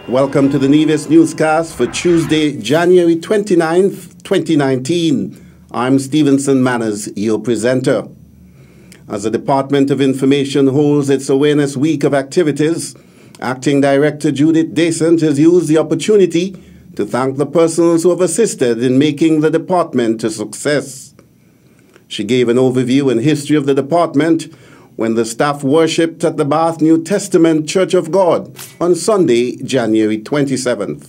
Welcome to the Nevis Newscast for Tuesday, January 29th, 2019. I'm Stevenson Manners, your presenter. As the Department of Information holds its Awareness Week of activities, Acting Director Judith Descent has used the opportunity to thank the persons who have assisted in making the department a success. She gave an overview and history of the department when the staff worshipped at the Bath New Testament Church of God on Sunday, January 27th.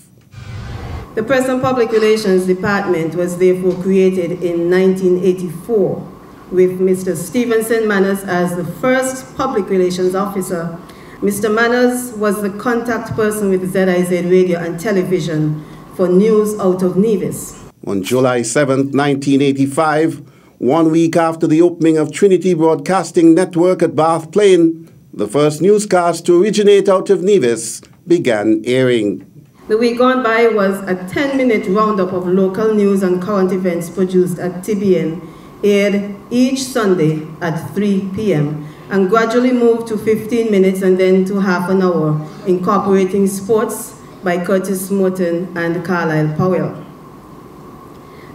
The Press and Public Relations Department was therefore created in 1984 with Mr. Stevenson Manners as the first public relations officer. Mr. Manners was the contact person with ZIZ Radio and Television for news out of Nevis. On July 7, 1985, 1 week after the opening of Trinity Broadcasting Network at Bath Plain, the first newscast to originate out of Nevis began airing. The week gone by was a 10-minute roundup of local news and current events produced at TBN, aired each Sunday at 3 p.m. and gradually moved to 15 minutes and then to half an hour, incorporating sports by Curtis Morton and Carlisle Powell.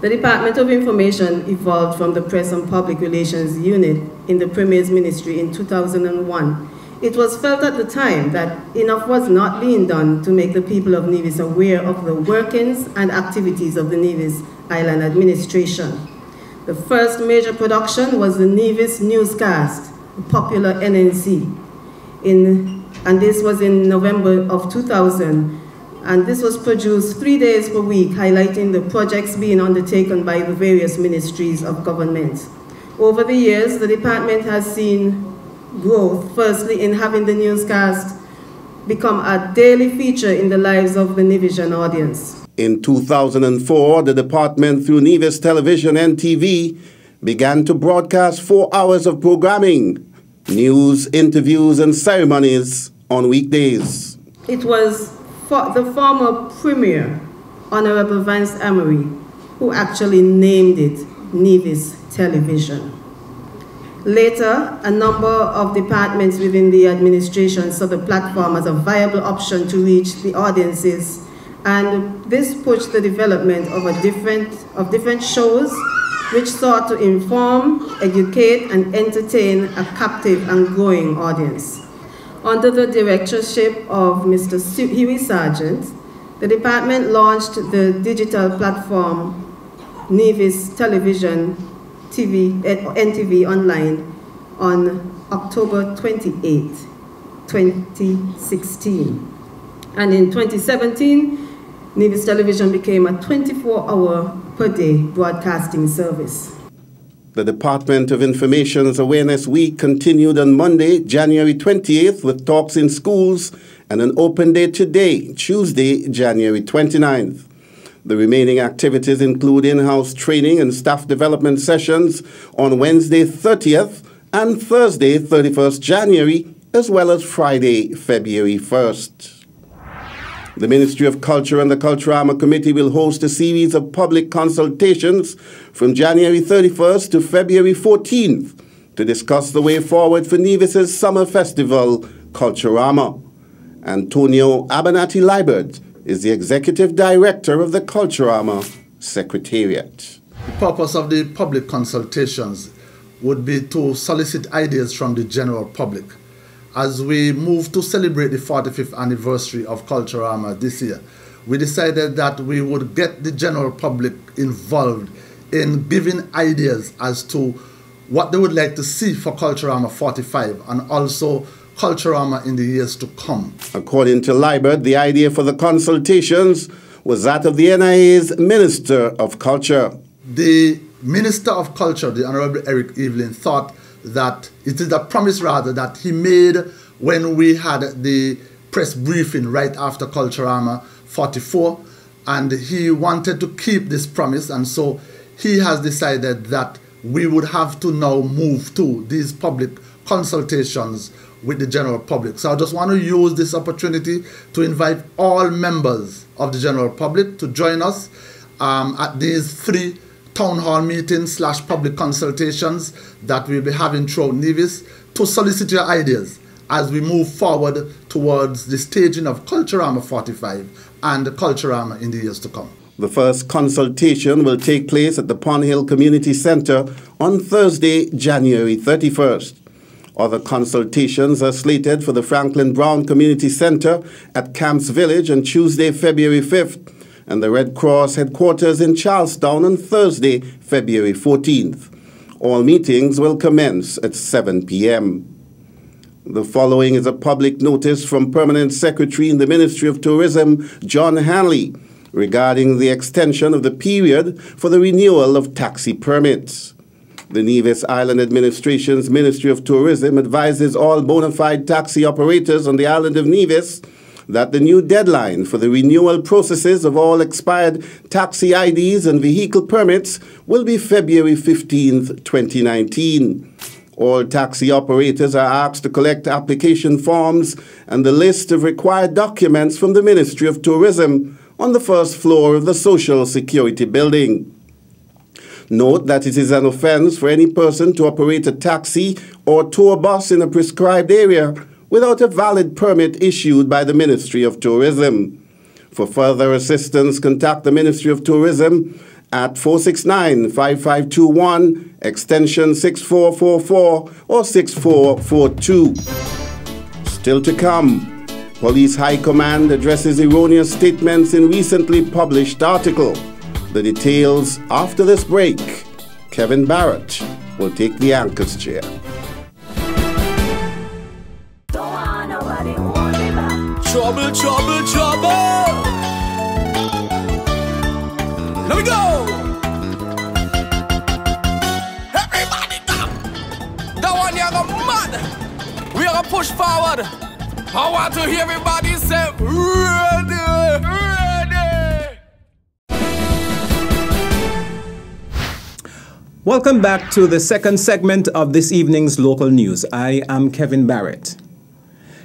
The Department of Information evolved from the Press and Public Relations Unit in the Premier's Ministry in 2001. It was felt at the time that enough was not being done to make the people of Nevis aware of the workings and activities of the Nevis Island Administration. The first major production was the Nevis Newscast, the popular NNC, and this was in November of 2000. And this was produced 3 days per week, highlighting the projects being undertaken by the various ministries of government. Over the years, the department has seen growth, firstly in having the newscast become a daily feature in the lives of the Nevisian audience. In 2004, the department, through Nevis Television and TV, began to broadcast 4 hours of programming, news, interviews, and ceremonies on weekdays. It was the former Premier, Honorable Vance Amory, who actually named it Nevis Television. Later, a number of departments within the administration saw the platform as a viable option to reach the audiences, and this pushed the development of different shows which sought to inform, educate, and entertain a captive and growing audience. Under the directorship of Mr. Huey Sargent, the department launched the digital platform Nevis Television NTV Online on October 28, 2016. And in 2017, Nevis Television became a 24-hour per day broadcasting service. The Department of Information's Awareness Week continued on Monday, January 28th, with talks in schools and an open day today, Tuesday, January 29th. The remaining activities include in-house training and staff development sessions on Wednesday 30th and Thursday 31st January, as well as Friday, February 1st. The Ministry of Culture and the Culturama Committee will host a series of public consultations from January 31st to February 14th to discuss the way forward for Nevis's summer festival, Culturama. Antonio Abernathy-Libert is the Executive Director of the Culturama Secretariat. The purpose of the public consultations would be to solicit ideas from the general public. As we move to celebrate the 45th anniversary of Culturama this year, we decided that we would get the general public involved in giving ideas as to what they would like to see for Culturama 45 and also Culturama in the years to come. According to Libert, the idea for the consultations was that of the NIA's Minister of Culture. The Minister of Culture, the Honorable Eric Evelyn, thought that it is a promise rather that he made when we had the press briefing right after Culturama 44, and he wanted to keep this promise, and so he has decided that we would have to now move to these public consultations with the general public. So I just want to use this opportunity to invite all members of the general public to join us at these 3 town hall meetings / public consultations that we'll be having throughout Nevis to solicit your ideas as we move forward towards the staging of Culturama 45 and Culturama in the years to come. The first consultation will take place at the Pond Hill Community Center on Thursday, January 31st. Other consultations are slated for the Franklin Brown Community Center at Camps Village on Tuesday, February 5th, and the Red Cross headquarters in Charlestown on Thursday, February 14th. All meetings will commence at 7 p.m. The following is a public notice from Permanent Secretary in the Ministry of Tourism, John Hanley, regarding the extension of the period for the renewal of taxi permits. The Nevis Island Administration's Ministry of Tourism advises all bona fide taxi operators on the island of Nevis that the new deadline for the renewal processes of all expired taxi IDs and vehicle permits will be February 15, 2019. All taxi operators are asked to collect application forms and the list of required documents from the Ministry of Tourism on the first floor of the Social Security Building. Note that it is an offense for any person to operate a taxi or tour bus in a prescribed area without a valid permit issued by the Ministry of Tourism. For further assistance, contact the Ministry of Tourism at 469-5521, extension 6444 or 6442. Still to come, Police High Command addresses erroneous statements in recently published article. The details after this break. Kevin Barrett will take the anchor's chair. Trouble, trouble, trouble. Let me go. Everybody come. That one you're mad. We are gonna push forward. I want to hear everybody say, ready, ready. Welcome back to the second segment of this evening's local news. I am Kevin Barrett.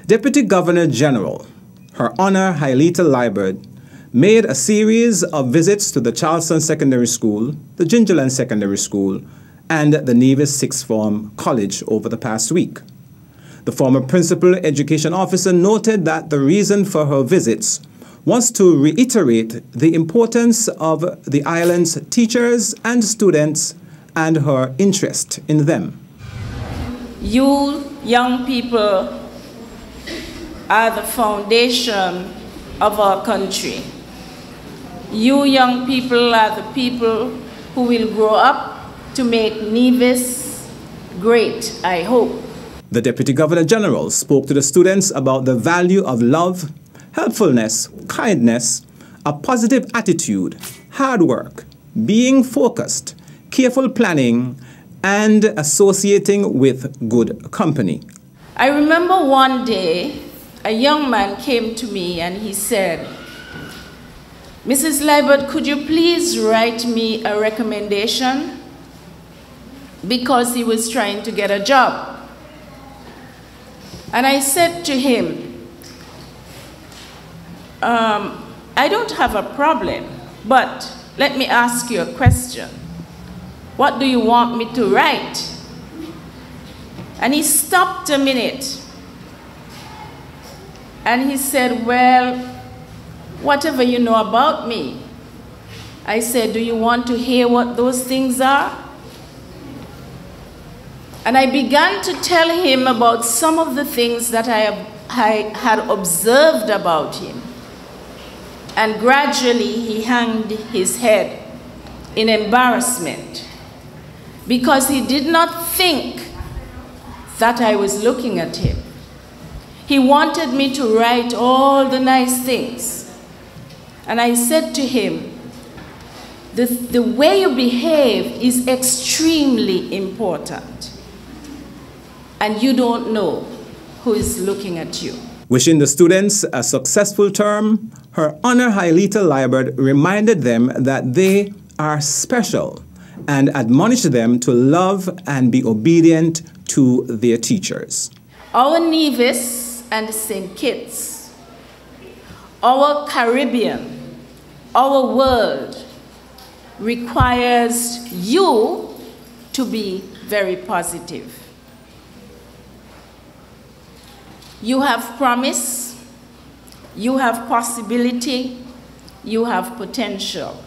Deputy Governor General, Her Honor Hailita Liburd, made a series of visits to the Charleston Secondary School, the Gingerland Secondary School, and the Nevis Sixth Form College over the past week. The former Principal Education Officer noted that the reason for her visits was to reiterate the importance of the island's teachers and students and her interest in them. You young people are the foundation of our country. You young people are the people who will grow up to make Nevis great, I hope. The Deputy Governor General spoke to the students about the value of love, helpfulness, kindness, a positive attitude, hard work, being focused, careful planning, and associating with good company. I remember one day, a young man came to me and he said, Mrs. Liburd, could you please write me a recommendation? Because he was trying to get a job. And I said to him, I don't have a problem, but let me ask you a question. What do you want me to write? And he stopped a minute. And he said, well, whatever you know about me. I said, do you want to hear what those things are? And I began to tell him about some of the things that I had observed about him. And gradually he hung his head in embarrassment because he did not think that I was looking at him. He wanted me to write all the nice things. And I said to him, the way you behave is extremely important. And you don't know who is looking at you. Wishing the students a successful term, Her Honor Hailita Liburd reminded them that they are special and admonished them to love and be obedient to their teachers. Our Nevis and St. Kitts, our Caribbean, our world requires you to be very positive. You have promise, you have possibility, you have potential.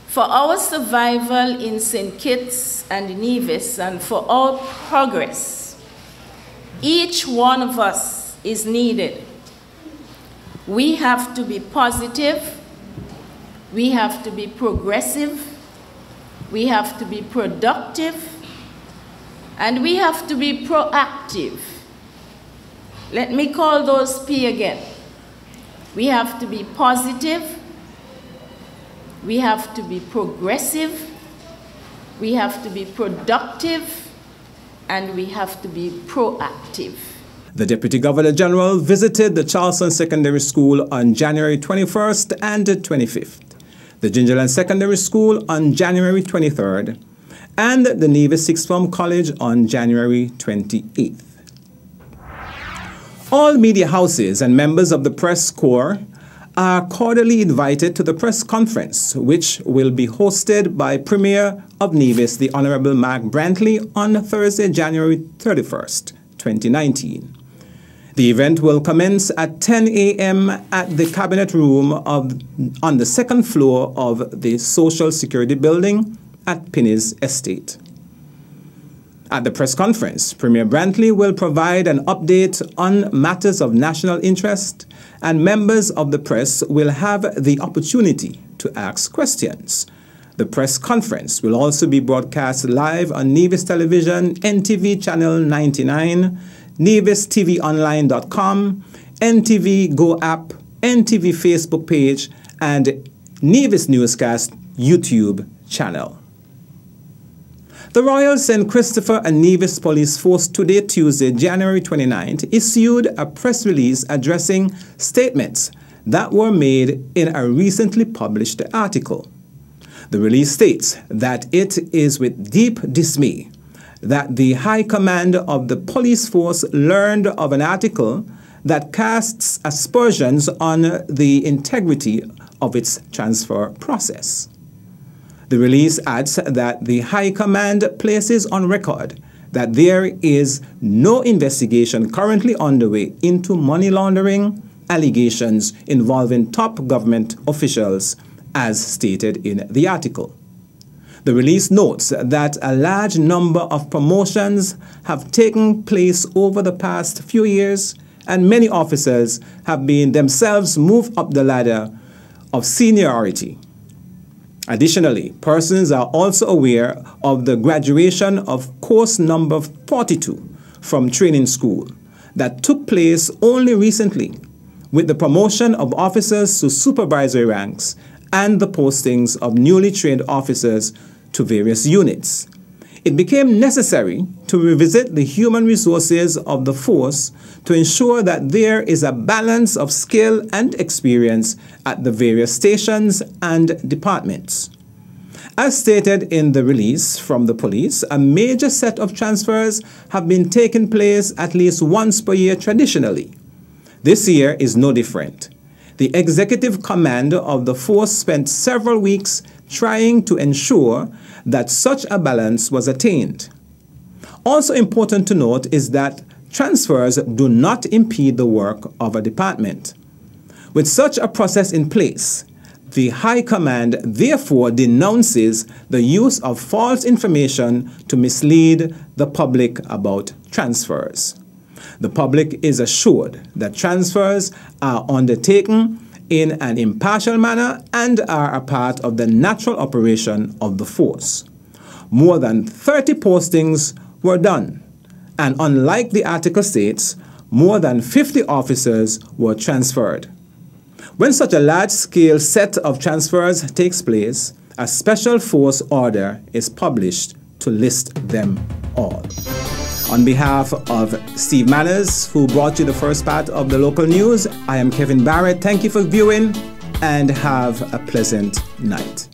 For our survival in St. Kitts and Nevis and for our progress, each one of us is needed. We have to be positive, we have to be progressive, we have to be productive, and we have to be proactive. Let me call those P again. We have to be positive, we have to be progressive, we have to be productive, and we have to be proactive. The Deputy Governor General visited the Charleston Secondary School on January 21st and 25th, the Gingerland Secondary School on January 23rd, and the Nevis Sixth Form College on January 28th. All media houses and members of the press corps are cordially invited to the press conference, which will be hosted by Premier of Nevis, the Honorable Mark Brantley, on Thursday, January 31st, 2019. The event will commence at 10 a.m. at the Cabinet Room on the second floor of the Social Security Building at Pinney's Estate. At the press conference, Premier Brantley will provide an update on matters of national interest, and members of the press will have the opportunity to ask questions. The press conference will also be broadcast live on Nevis Television, NTV Channel 99, NevisTVOnline.com, NTV Go app, NTV Facebook page, and Nevis Newscast YouTube channel. The Royal St. Christopher and Nevis Police Force today, Tuesday, January 29th, issued a press release addressing statements that were made in a recently published article. The release states that it is with deep dismay that the High Command of the Police Force learned of an article that casts aspersions on the integrity of its transfer process. The release adds that the High Command places on record that there is no investigation currently underway into money laundering allegations involving top government officials, as stated in the article. The release notes that a large number of promotions have taken place over the past few years, and many officers have been themselves moved up the ladder of seniority. Additionally, persons are also aware of the graduation of course number 42 from training school that took place only recently, with the promotion of officers to supervisory ranks and the postings of newly trained officers to various units. It became necessary to revisit the human resources of the force to ensure that there is a balance of skill and experience at the various stations and departments. As stated in the release from the police, a major set of transfers have been taking place at least once per year traditionally. This year is no different. The executive command of the force spent several weeks trying to ensure that such a balance was attained. Also important to note is that transfers do not impede the work of a department. With such a process in place, the High Command therefore denounces the use of false information to mislead the public about transfers. The public is assured that transfers are undertaken in an impartial manner and are a part of the natural operation of the force. More than 30 postings were done, and unlike the article states, more than 50 officers were transferred. When such a large-scale set of transfers takes place, a special force order is published to list them all. On behalf of Steve Manners, who brought you the first part of the local news, I am Kevin Barrett. Thank you for viewing and have a pleasant night.